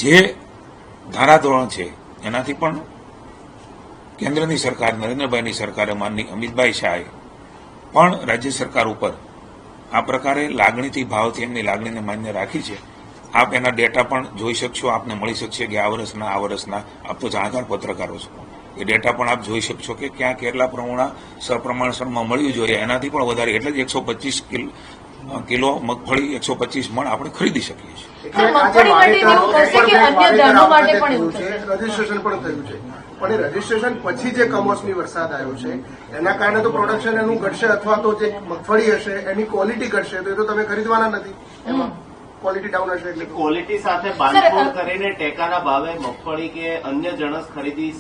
જે ધારાધોરણ છે એનાથી પણ કેન્દ્રની સરકાર નરેન્દ્રભાઈની સરકારે માનની અમિતભાઈ શાહે પણ રાજ્ય સરકાર ઉપર આ પ્રકારે લાગણીથી ભાવથી એમની લાગણીને માન્ય રાખી છે. આપ એના ડેટા પણ જોઈ શકશો, આપને મળી શકશે કે આ વર્ષના આપ તો જાણકાર પત્રકારો છો, એ ડેટા પણ આપ જોઈ શકશો કે ક્યાં કેટલા પ્રમાણમાં સપ્રમાણસરમાં મળ્યું જોઈએ, એનાથી પણ વધારે એટલે જ 125 કિલો મગફળી 125 મણ આપણે ખરીદી શકીએ છીએ. રજીસ્ટ્રેશન પણ થયું છે, પણ એ રજીસ્ટ્રેશન પછી જે કમોસમી વરસાદ આવ્યો છે એના કારણે તો પ્રોડક્શન એનું ઘટશે, અથવા તો જે મગફળી હશે એની ક્વોલિટી ઘટશે, તો એ તો તમે ખરીદવાના નથી. એમાં ક્વોલિટી ડાઉન હશે એટલે ક્વોલિટી સાથે બાંધછોડ કરીને ટેકાના ભાવે મગફળી કે અન્ય જણસ ખરીદી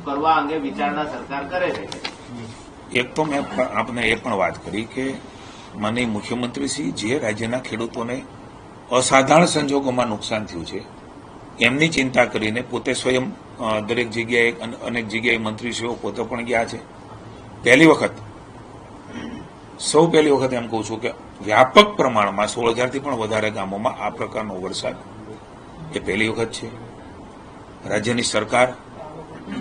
કરવા અંગે વિચારણા સરકાર કરે છે. એક તો મેં આપને એ પણ વાત કરી કે માનનીય મુખ્યમંત્રીશ્રી જે રાજ્યના ખેડૂતોને અસાધારણ સંજોગોમાં નુકસાન થયું છે એમની ચિંતા કરીને પોતે સ્વયં દરેક જગ્યાએ અનેક જગ્યાએ મંત્રીશ્રીઓ પોતે પણ ગયા છે. પહેલી વખત એમ કહું છું કે વ્યાપક પ્રમાણમાં 16,000થી પણ વધારે ગામોમાં આ પ્રકારનો વરસાદ એ પહેલી વખત છે. રાજ્યની સરકાર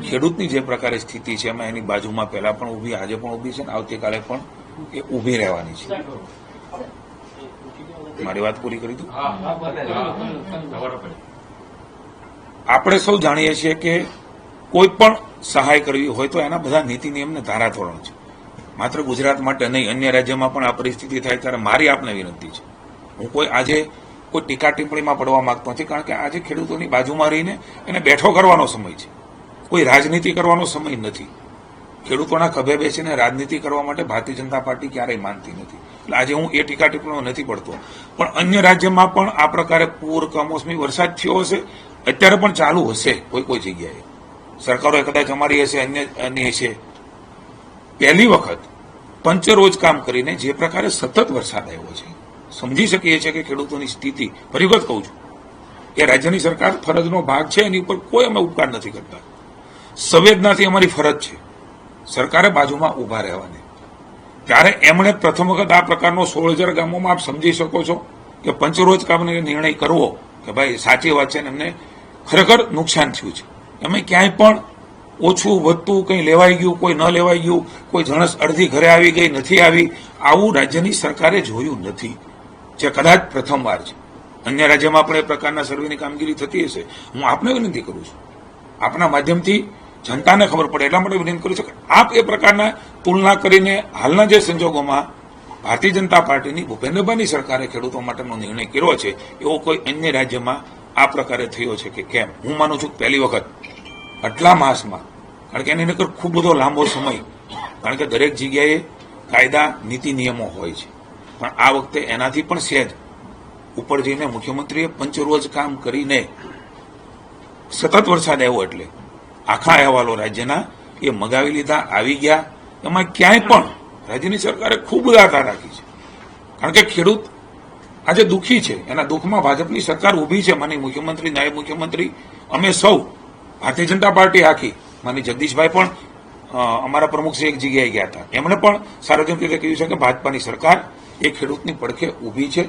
ખેડૂતની જે પ્રકારે સ્થિતિ છે એમાં એની બાજુમાં પહેલા પણ ઊભી, આજે પણ ઊભી છે, આવતીકાલે પણ એ ઊભી રહેવાની છે. મારી વાત પૂરી કરી દઉં. આપણે સૌ જાણીએ છીએ કે કોઈ પણ સહાય કરવી હોય તો એના બધા નીતિ નિયમ ને ધારાધોરણ છે. માત્ર ગુજરાત માટે નહીં, અન્ય રાજ્યમાં પણ આ પરિસ્થિતિ થાય ત્યારે મારી આપને વિનંતી છે, હું આજે કોઈ ટીકા ટિપ્પણીમાં પડવા માંગતો નથી, કારણ કે આજે ખેડૂતોની બાજુમાં રહીને એને બેઠો કરવાનો સમય છે, કોઈ રાજનીતિ કરવાનો સમય નથી. ખેડૂતોના ખભે બેસીને રાજનીતિ કરવા માટે ભારતીય જનતા પાર્ટી ક્યારેય માનતી નથી. એટલે આજે હું એ ટીકા ટિપ્પણીઓ નથી પડતો, પણ અન્ય રાજ્યમાં પણ આ પ્રકારે પૂર કમોસમી વરસાદ થયો હશે, અત્યારે પણ ચાલુ હશે કોઈ જગ્યાએ. સરકારો કદાચ અમારી હશે, અન્ય હશે. પહેલી વખત પંચરોજ કામ કરીને જે પ્રકારે સતત વરસાદ આવ્યો છે, સમજી શકીએ છીએ કે ખેડૂતોની સ્થિતિ. ફરી વખત કહું છું, એ રાજ્યની સરકાર ફરજનો ભાગ છે, એની ઉપર કોઈ અમે ઉપકાર નથી કરતા. સંવેદનાથી અમારી ફરજ છે સરકારે બાજુમાં ઉભા રહેવાની. ત્યારે એમણે પ્રથમ વખત આ પ્રકારનો 16,000 ગામોમાં આપ સમજી શકો છો કે પંચરોજ કામનો નિર્ણય કરવો કે ભાઈ સાચી વાત છે ને એમને ખરેખર નુકસાન થયું છે. એમાં ક્યાંય પણ ઓછું વધતું કંઈ લેવાઈ ગયું, કોઈ ન લેવાઈ ગયું, કોઈ જણસ અડધી ઘરે આવી ગઈ નથી આવી, આવું રાજ્યની સરકારે જોયું નથી, જે કદાચ પ્રથમવાર છે. અન્ય રાજ્યમાં પણ એ પ્રકારના સર્વેની કામગીરી થતી હશે. હું આપને વિનંતી કરું છું, આપના માધ્યમથી જનતાને ખબર પડે એટલા માટે વિનંતી કરું છું કે આપ એ પ્રકારના તુલના કરીને હાલના જે સંજોગોમાં ભારતીય જનતા પાર્ટીની ભૂપેન્દ્રભાઈની સરકારે ખેડૂતો માટેનો નિર્ણય કર્યો છે એવો કોઈ અન્ય રાજ્યમાં આ પ્રકારે થયો છે કે કેમ? હું માનું છું પહેલી વખત આટલા માસમાં, કારણ કે એની નકર ખૂબ બધો લાંબો સમય, કારણ કે દરેક જગ્યાએ કાયદા નીતિ નિયમો હોય છે, પણ આ વખતે એનાથી પણ સહેજ ઉપર જઈને મુખ્યમંત્રીએ પંચરોજ કામ કરીને સતત વરસાદ આવ્યો એટલે આખા અહેવાલો રાજ્યના એ મગાવી લીધા, આવી ગયા. એમાં ક્યાંય પણ રાજ્યની સરકારે ખૂબ આધાર રાખી છે, કારણ કે ખેડૂત આજે દુઃખી છે, એના દુઃખમાં ભાજપની સરકાર ઊભી છે. માની મુખ્યમંત્રી, નાયબ મુખ્યમંત્રી, અમે સૌ ભારતીય જનતા પાર્ટી આખી, માની જગદીશભાઈ પણ અમારા પ્રમુખશ્રી એક જગ્યાએ ગયા હતા, એમણે પણ સાર્વજનિક રીતે કહ્યું છે કે ભાજપાની સરકાર એ ખેડૂતની પડખે ઊભી છે,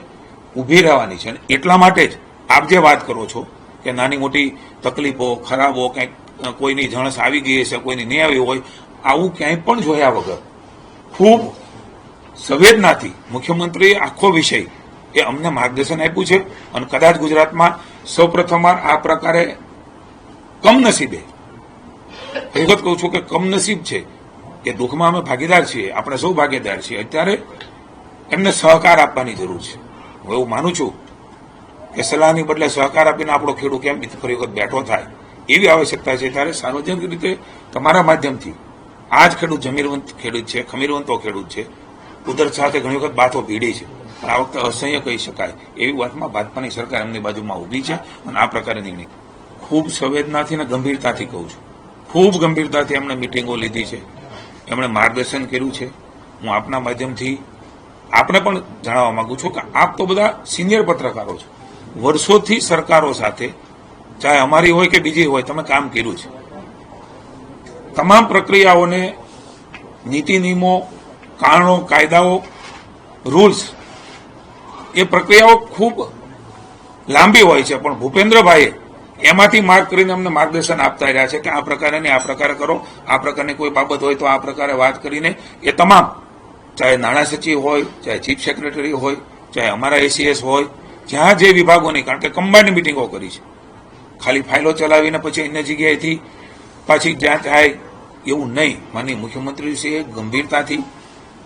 ઊભી રહેવાની છે. એટલા માટે જ આપ જે વાત કરો છો કે નાની મોટી તકલીફો, ખરાબો, કંઈક કોઈની જણસ આવી ગઈ હશે, કોઈની નહીં આવી હોય, આવું ક્યાંય પણ જોયા વગર ખૂબ સંવેદનાથી મુખ્યમંત્રીએ આખો વિષય એ અમને માર્ગદર્શન આપ્યું છે. અને કદાચ ગુજરાતમાં સૌપ્રથમવાર આ પ્રકારે કમનસીબે, વખત કહું છું કે કમનસીબ છે કે દુઃખમાં અમે ભાગીદાર છીએ, આપણે સૌ ભાગીદાર છીએ, અત્યારે એમને સહકાર આપવાની જરૂર છે. હું એવું માનું છું કે સલાહની બદલે સહકાર આપીને આપણો ખેડૂત કેમ ફરી વખત બેઠો થાય એવી આવશ્યકતા છે. ત્યારે સાર્વજનિક રીતે તમારા માધ્યમથી આ જ ખેડૂત જમીરવંત ખેડૂત છે, ખમીરવંતો ખેડૂત છે, કુદરત સાથે ઘણી વખત બાતો ભીડી છે, પણ આ વખતે અસહ્ય કહી શકાય એવી વાતમાં ભાજપાની સરકાર એમની બાજુમાં ઊભી છે. અને આ પ્રકારે નિર્ણય ખૂબ સંવેદનાથી અને ગંભીરતાથી કહું છું, ખૂબ ગંભીરતાથી એમણે મિટિંગો લીધી છે, એમણે માર્ગદર્શન કર્યું છે. હું આપના માધ્યમથી આપને પણ જણાવવા માંગુ છું કે આપ તો બધા સિનિયર પત્રકારો છો, વર્ષોથી સરકારો સાથે, ચાહે અમારી હોય કે બીજી હોય, તમે કામ કર્યું છે. તમામ પ્રક્રિયાઓને, નીતિ નિયમો, કારણો, કાયદાઓ, રૂલ્સ, એ પ્રક્રિયાઓ ખૂબ લાંબી હોય છે, પણ ભૂપેન્દ્રભાઈએ એમાંથી માર્ક કરીને અમને માર્ગદર્શન આપતા રહ્યા છે કે આ પ્રકારે ને આ પ્રકારે કરો, આ પ્રકારની કોઈ બાબત હોય તો આ પ્રકારે વાત કરીને એ તમામ, ચાહે નાણાં સચિવ હોય, ચાહે ચીફ સેક્રેટરી હોય, ચાહે અમારા એસીએસ હોય, જ્યાં જે વિભાગોની, કારણ કે કમ્બાઇન્ડ મિટિંગો કરી છે, ખાલી ફાઇલો ચલાવીને પછી અન્ય જગ્યાએથી પાછી જ્યાં થાય એવું નહીં. માનનીય મુખ્યમંત્રીશ્રીએ ગંભીરતાથી,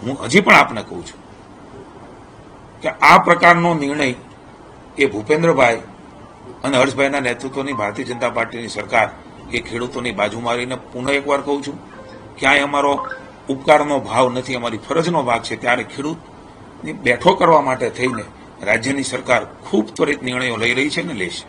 હું હજી પણ આપને કહું છું કે આ પ્રકારનો નિર્ણય એ ભૂપેન્દ્રભાઈ અને હર્ષભાઈના નેતૃત્વની ભારતીય જનતા પાર્ટીની સરકાર એ ખેડૂતોની બાજુ મારીને પુનઃ એકવાર કહું છું, ક્યાંય અમારો ઉપકારનો ભાવ નથી, અમારી ફરજનો ભાગ છે. ત્યારે ખેડૂતની બેઠો કરવા માટે થઈને રાજ્યની સરકાર ખૂબ ત્વરિત નિર્ણયો લઈ રહી છે અને લેશે.